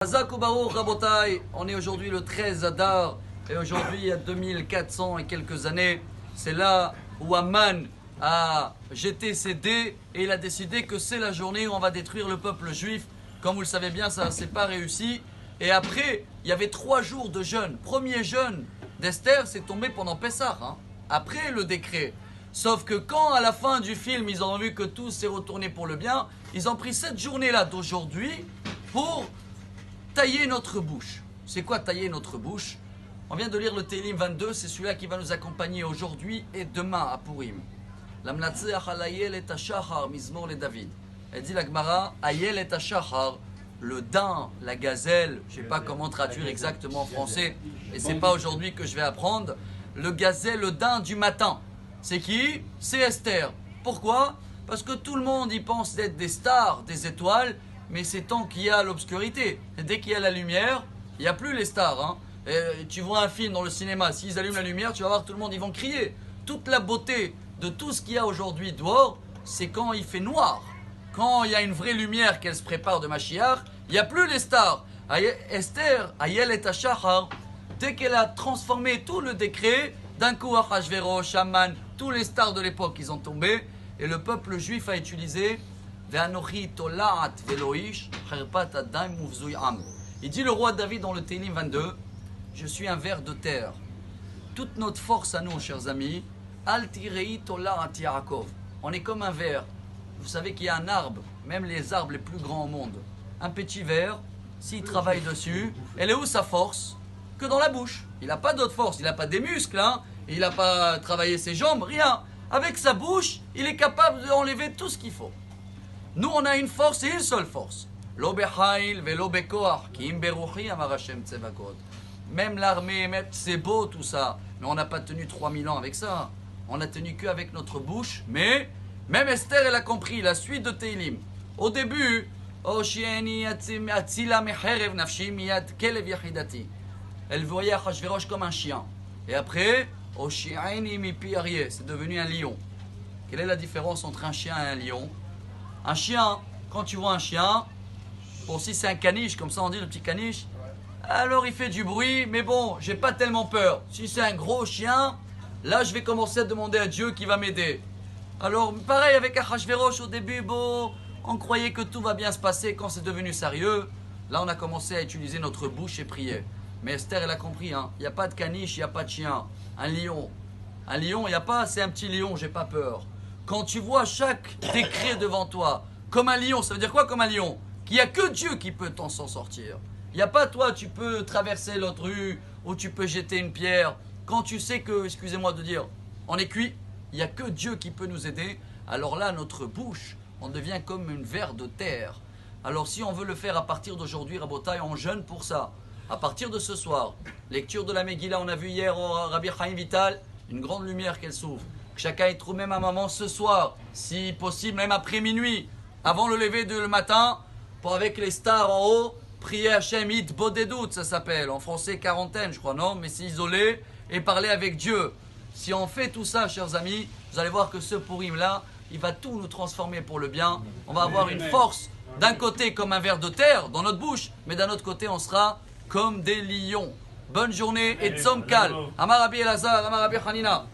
Hazak Baruch Rabotai, on est aujourd'hui le 13 Adar et aujourd'hui il y a 2400 et quelques années, c'est là où Aman a jeté ses dés et il a décidé que c'est la journée où on va détruire le peuple juif. Comme vous le savez bien, ça ne s'est pas réussi. Et après, il y avait 3 jours de jeûne. Premier jeûne d'Esther, c'est tombé pendant Pessah, après le décret. Sauf que quand à la fin du film, ils ont vu que tout s'est retourné pour le bien, ils ont pris cette journée-là d'aujourd'hui pour tailler notre bouche. C'est quoi tailler notre bouche? On vient de lire le Télim 22, c'est celui-là qui va nous accompagner aujourd'hui et demain à Purim. L'amnatzeach al ayel et hashachar mizmor le David. Elle dit la Gemara, ayel et hashachar, le daim, la gazelle, je ne sais pas comment traduire exactement en français, et c'est pas aujourd'hui que je vais apprendre. Le gazelle, le daim du matin. C'est qui? C'est Esther. Pourquoi? Parce que tout le monde y pense d'être des stars, des étoiles, mais c'est tant qu'il y a l'obscurité. Et dès qu'il y a la lumière, il n'y a plus les stars. Et tu vois un film dans le cinéma, s'ils allument la lumière, tu vas voir tout le monde, ils vont crier. Toute la beauté de tout ce qu'il y a aujourd'hui dehors, c'est quand il fait noir. Quand il y a une vraie lumière qu'elle se prépare de Mashiach, il n'y a plus les stars. Esther, Ayel et Hashachar, dès qu'elle a transformé tout le décret, d'un coup Achashverosh, Haman, tous les stars de l'époque, ils ont tombé, et le peuple juif a utilisé il dit le roi David dans le Télim 22, je suis un ver de terre. Toute notre force à nous, chers amis, on est comme un ver. Vous savez qu'il y a un arbre, même les arbres les plus grands au monde. Un petit ver, s'il travaille dessus, elle est où sa force? Que dans la bouche. Il n'a pas d'autre force, il n'a pas des muscles, il n'a pas travaillé ses jambes, rien. Avec sa bouche, il est capable d'enlever tout ce qu'il faut. Nous, on a une force et une seule force. Même l'armée, c'est beau tout ça, mais on n'a pas tenu 3000 ans avec ça. On n'a tenu qu'avec notre bouche, mais même Esther, elle a compris la suite de Teilim. Au début, elle voyait Achashverosh comme un chien. Et après, c'est devenu un lion. Quelle est la différence entre un chien et un lion? Un chien, quand tu vois un chien, bon, si c'est un caniche, comme ça on dit le petit caniche, alors il fait du bruit, mais bon, j'ai pas tellement peur. Si c'est un gros chien, là je vais commencer à demander à Dieu qui va m'aider. Alors pareil avec Achashverosh au début, bon, on croyait que tout va bien se passer. Quand c'est devenu sérieux, là on a commencé à utiliser notre bouche et prier. Mais Esther elle a compris, il n'y a pas de caniche, il n'y a pas de chien. Un lion, il n'y a pas, c'est un petit lion, j'ai pas peur. Quand tu vois chaque décret devant toi, comme un lion, ça veut dire quoi comme un lion? Qu'il n'y a que Dieu qui peut s'en sortir. Il n'y a pas toi, tu peux traverser l'autre rue ou tu peux jeter une pierre. Quand tu sais que, excusez-moi de dire, on est cuit, il n'y a que Dieu qui peut nous aider. Alors là, notre bouche, on devient comme une ver de terre. Alors si on veut le faire à partir d'aujourd'hui, Rabotai, on jeûne pour ça. À partir de ce soir, lecture de la Megillah, on a vu hier au Rabbi Chaim Vital, une grande lumière qu'elle s'ouvre. Chacun y trouve même un moment ce soir, si possible, même après minuit, avant le lever de le matin, pour avec les stars en haut, prier Hachem It Bodedout, ça s'appelle, en français quarantaine, je crois, non? Mais c'est isolé et parler avec Dieu. Si on fait tout ça, chers amis, vous allez voir que ce Purim-là, il va tout nous transformer pour le bien. On va avoir une force, d'un côté comme un ver de terre dans notre bouche, mais d'un autre côté, on sera comme des lions. Bonne journée et Tzom Kal. Amar Rabbi Elazar, Amar Rabbi Hanina.